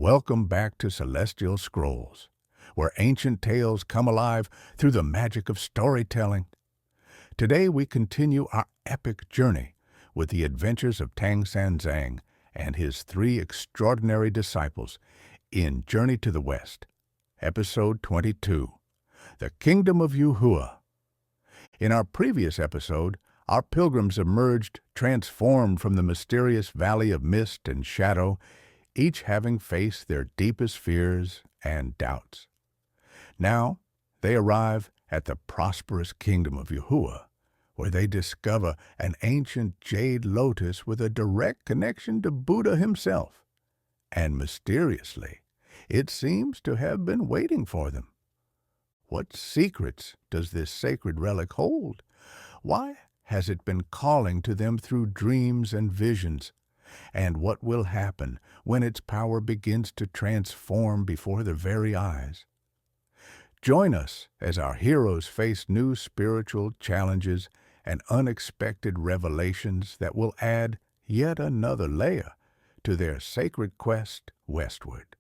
Welcome back to Celestial Scrolls, where ancient tales come alive through the magic of storytelling. Today we continue our epic journey with the adventures of Tang Sanzang and his three extraordinary disciples in Journey to the West, Episode 22, The Kingdom of Yuhua. In our previous episode, our pilgrims emerged transformed from the mysterious valley of mist and shadow, each having faced their deepest fears and doubts. Now they arrive at the prosperous Kingdom of Yuhua, where they discover an ancient jade lotus with a direct connection to Buddha himself. And mysteriously, it seems to have been waiting for them. What secrets does this sacred relic hold? Why has it been calling to them through dreams and visions? And what will happen when its power begins to transform before their very eyes? Join us as our heroes face new spiritual challenges and unexpected revelations that will add yet another layer to their sacred quest westward.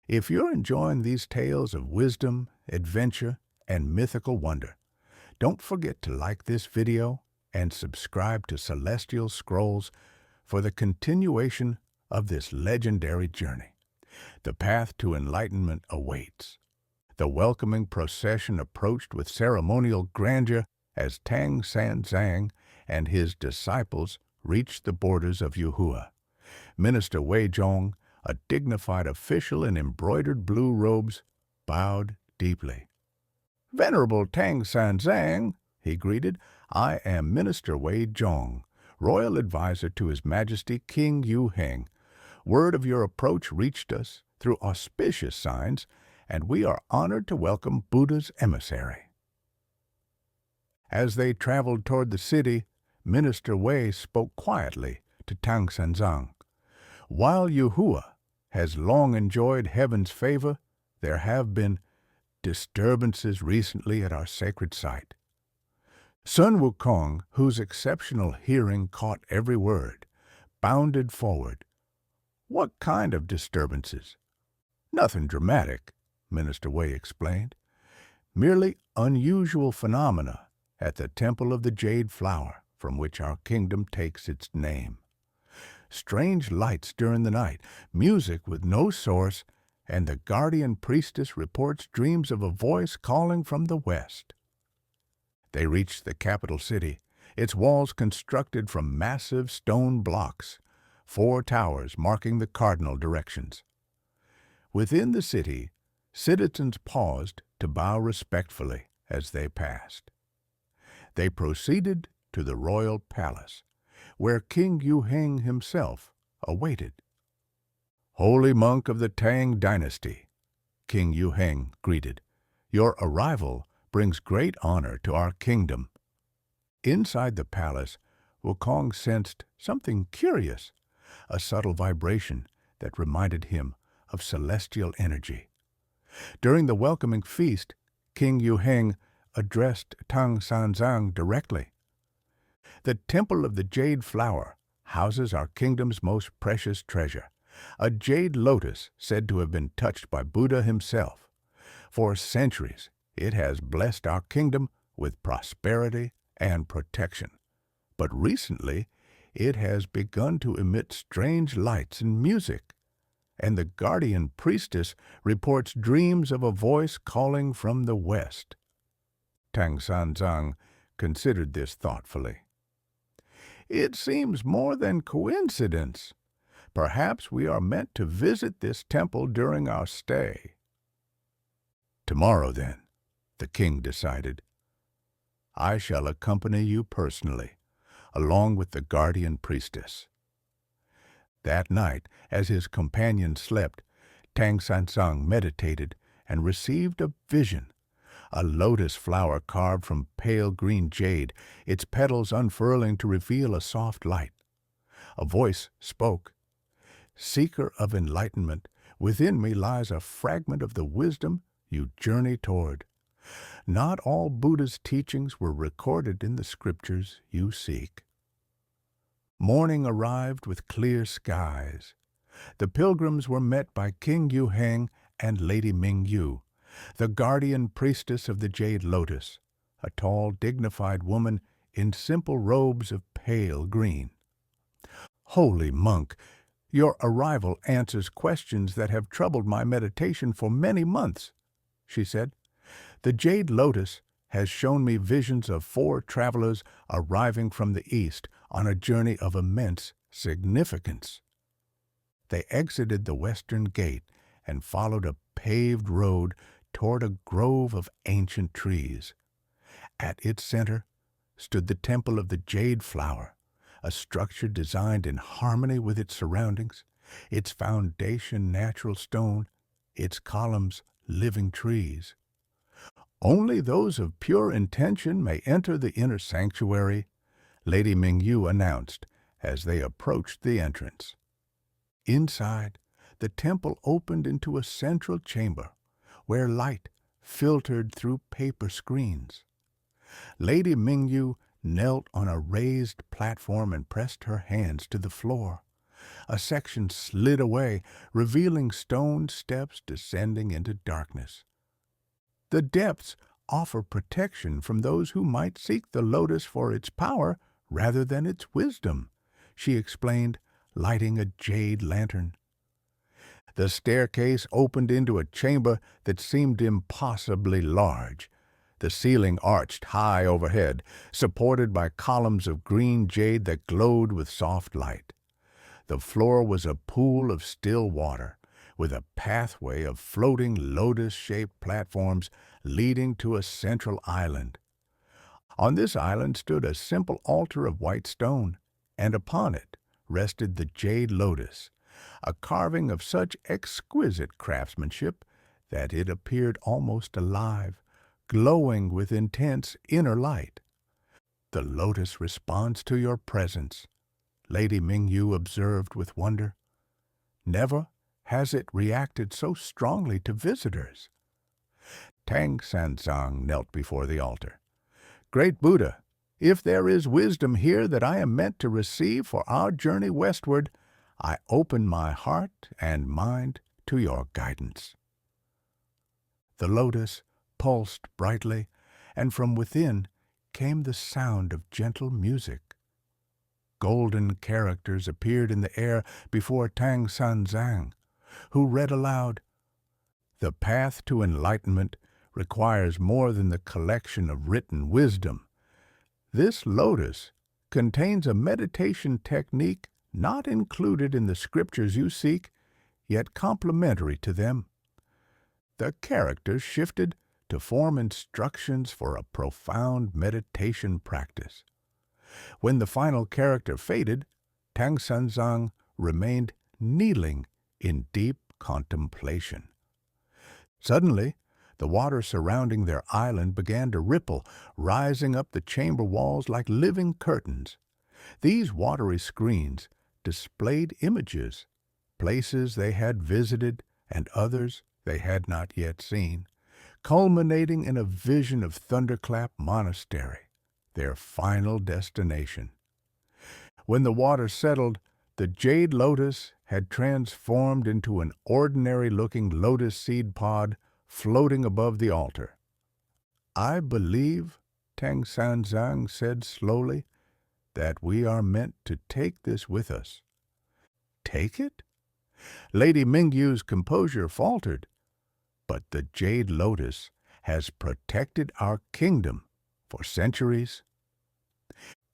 If you're enjoying these tales of wisdom, adventure, and mythical wonder, don't forget to like this video and subscribe to Celestial Scrolls for the continuation of this legendary journey. The path to enlightenment awaits. The welcoming procession approached with ceremonial grandeur as Tang Sanzang and his disciples reached the borders of Yuhua. Minister Wei Zhong, a dignified official in embroidered blue robes, bowed deeply. "Venerable Tang Sanzang," he greeted, "I am Minister Wei Zhong, Royal Advisor to His Majesty King Yuheng. Word of your approach reached us through auspicious signs, and we are honored to welcome Buddha's emissary." As they traveled toward the city, Minister Wei spoke quietly to Tang Sanzang. "While Yuhua has long enjoyed heaven's favor, there have been disturbances recently at our sacred site." Sun Wukong, whose exceptional hearing caught every word, bounded forward. "What kind of disturbances?" "Nothing dramatic," Minister Wei explained. "Merely unusual phenomena at the Temple of the Jade Flower, from which our kingdom takes its name. Strange lights during the night, music with no source, and the guardian priestess reports dreams of a voice calling from the west." They reached the capital city, its walls constructed from massive stone blocks, 4 towers marking the cardinal directions. Within the city, citizens paused to bow respectfully as they passed. They proceeded to the royal palace, where King Yuheng himself awaited. "Holy monk of the Tang dynasty," King Yuheng greeted, "your arrival brings great honor to our kingdom." Inside the palace, Wukong sensed something curious, a subtle vibration that reminded him of celestial energy. During the welcoming feast, King Yuheng addressed Tang Sanzang directly. "The Temple of the Jade Flower houses our kingdom's most precious treasure, a jade lotus said to have been touched by Buddha himself. For centuries, it has blessed our kingdom with prosperity and protection. But recently, it has begun to emit strange lights and music, and the guardian priestess reports dreams of a voice calling from the west." Tang Sanzang considered this thoughtfully. "It seems more than coincidence. Perhaps we are meant to visit this temple during our stay." "Tomorrow, then," the king decided. "I shall accompany you personally, along with the guardian priestess." That night, as his companions slept, Tang Sanzang meditated and received a vision. A lotus flower carved from pale green jade, its petals unfurling to reveal a soft light. A voice spoke. "Seeker of enlightenment, within me lies a fragment of the wisdom you journey toward. Not all Buddha's teachings were recorded in the scriptures you seek." Morning arrived with clear skies. The pilgrims were met by King Yuhang and Lady Mingyu, the guardian priestess of the jade lotus, a tall, dignified woman in simple robes of pale green. "Holy monk, your arrival answers questions that have troubled my meditation for many months," she said. "The jade lotus has shown me visions of 4 travelers arriving from the east on a journey of immense significance." They exited the western gate and followed a paved road toward a grove of ancient trees. At its center stood the temple of the jade flower, a structure designed in harmony with its surroundings, its foundation natural stone, its columns living trees. "Only those of pure intention may enter the inner sanctuary," Lady Mingyu announced as they approached the entrance. Inside, the temple opened into a central chamber where light filtered through paper screens. Lady Mingyu knelt on a raised platform and pressed her hands to the floor. A section slid away, revealing stone steps descending into darkness. "The depths offer protection from those who might seek the lotus for its power rather than its wisdom," she explained, lighting a jade lantern. The staircase opened into a chamber that seemed impossibly large. The ceiling arched high overhead, supported by columns of green jade that glowed with soft light. The floor was a pool of still water, with a pathway of floating lotus-shaped platforms leading to a central island. On this island stood a simple altar of white stone, and upon it rested the jade lotus, a carving of such exquisite craftsmanship that it appeared almost alive, glowing with intense inner light. "The lotus responds to your presence," Lady Mingyu observed with wonder. "Never has it reacted so strongly to visitors." Tang Sanzang knelt before the altar. "Great Buddha, if there is wisdom here that I am meant to receive for our journey westward, I open my heart and mind to your guidance." The lotus pulsed brightly, and from within came the sound of gentle music. Golden characters appeared in the air before Tang Sanzang, who read aloud, "The path to enlightenment requires more than the collection of written wisdom. This lotus contains a meditation technique not included in the scriptures you seek, yet complementary to them." The characters shifted to form instructions for a profound meditation practice. When the final character faded, Tang Sanzang remained kneeling in deep contemplation. Suddenly, the water surrounding their island began to ripple, rising up the chamber walls like living curtains. These watery screens displayed images, places they had visited and others they had not yet seen, culminating in a vision of Thunderclap Monastery, their final destination. When the water settled, the jade lotus had transformed into an ordinary-looking lotus seed pod floating above the altar. "I believe," Tang Sanzang said slowly, "that we are meant to take this with us." "Take it?" Lady Mingyu's composure faltered. "But the jade lotus has protected our kingdom for centuries."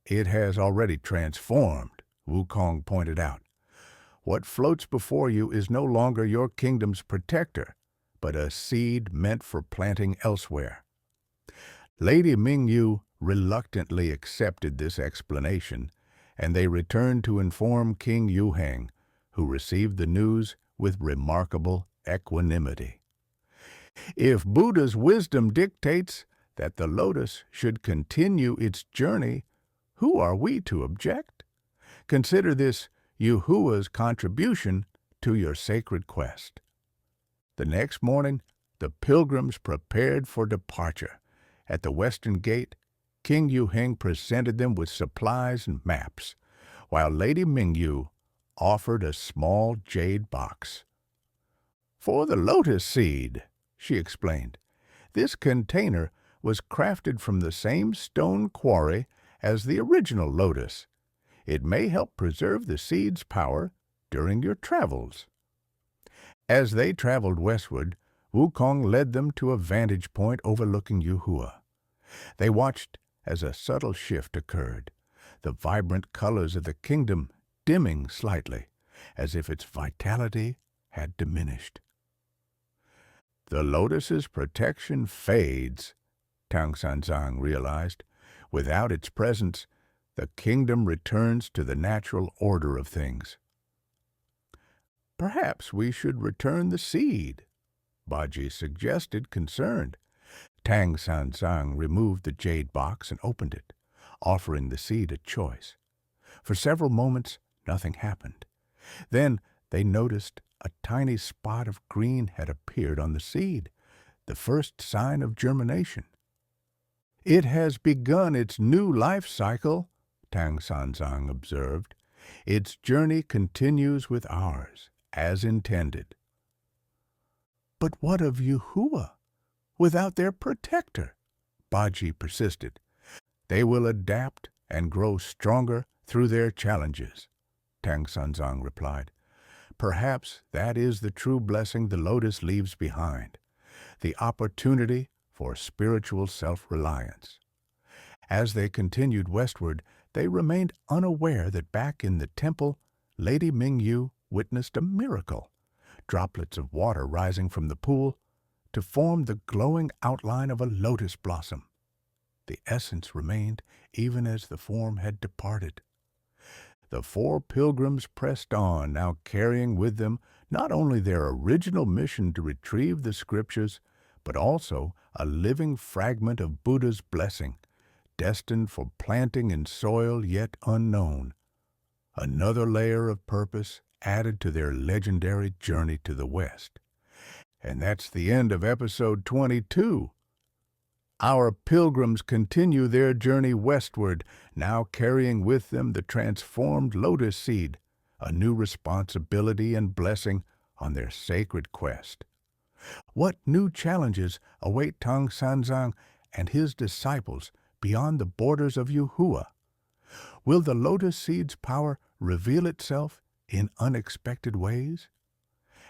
"It has already transformed," Wukong pointed out. "What floats before you is no longer your kingdom's protector, but a seed meant for planting elsewhere." Lady Mingyu reluctantly accepted this explanation, and they returned to inform King Yuhang, who received the news with remarkable equanimity. "If Buddha's wisdom dictates that the lotus should continue its journey, who are we to object? Consider this Yuhua's contribution to your sacred quest." The next morning, the pilgrims prepared for departure. At the western gate, King Yuheng presented them with supplies and maps, while Lady Mingyu offered a small jade box. "For the lotus seed," she explained. "This container was crafted from the same stone quarry as the original lotus. It may help preserve the seed's power during your travels." As they traveled westward, Wukong led them to a vantage point overlooking Yuhua. They watched as a subtle shift occurred, the vibrant colors of the kingdom dimming slightly, as if its vitality had diminished. "The lotus's protection fades," Tang Sanzang realized. "Without its presence, the kingdom returns to the natural order of things." "Perhaps we should return the seed," Baji suggested, concerned. Tang Sanzang removed the jade box and opened it, offering the seed a choice. For several moments, nothing happened. Then they noticed a tiny spot of green had appeared on the seed, the first sign of germination. "It has begun its new life cycle," Tang Sanzang observed. "Its journey continues with ours, as intended." "But what of Yuhua, without their protector?" Baji persisted. "They will adapt and grow stronger through their challenges," Tang Sanzang replied. "Perhaps that is the true blessing the lotus leaves behind, the opportunity for spiritual self-reliance." As they continued westward, they remained unaware that back in the temple, Lady Mingyu witnessed a miracle, droplets of water rising from the pool to form the glowing outline of a lotus blossom. The essence remained even as the form had departed. The 4 pilgrims pressed on, now carrying with them not only their original mission to retrieve the scriptures, but also a living fragment of Buddha's blessing, destined for planting in soil yet unknown. Another layer of purpose added to their legendary journey to the West. And that's the end of episode 22. Our pilgrims continue their journey westward, now carrying with them the transformed lotus seed, a new responsibility and blessing on their sacred quest. What new challenges await Tang Sanzang and his disciples beyond the borders of Yuhua? Will the lotus seed's power reveal itself in unexpected ways?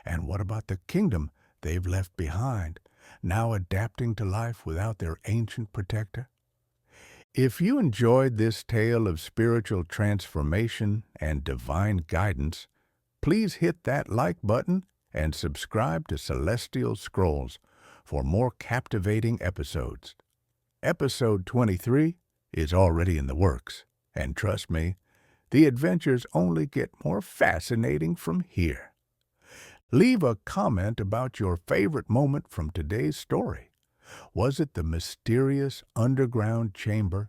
And what about the kingdom they've left behind, now adapting to life without their ancient protector? If you enjoyed this tale of spiritual transformation and divine guidance, please hit that like button and subscribe to Celestial Scrolls for more captivating episodes. Episode 23 is already in the works, and trust me, the adventures only get more fascinating from here. Leave a comment about your favorite moment from today's story. Was it the mysterious underground chamber,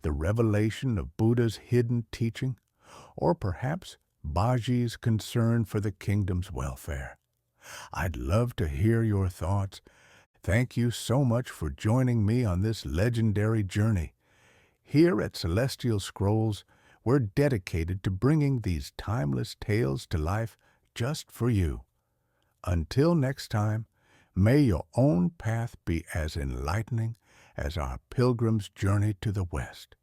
the revelation of Buddha's hidden teaching, or perhaps Baji's concern for the kingdom's welfare? I'd love to hear your thoughts. Thank you so much for joining me on this legendary journey. Here at Celestial Scrolls, we're dedicated to bringing these timeless tales to life just for you. Until next time, may your own path be as enlightening as our pilgrim's journey to the West.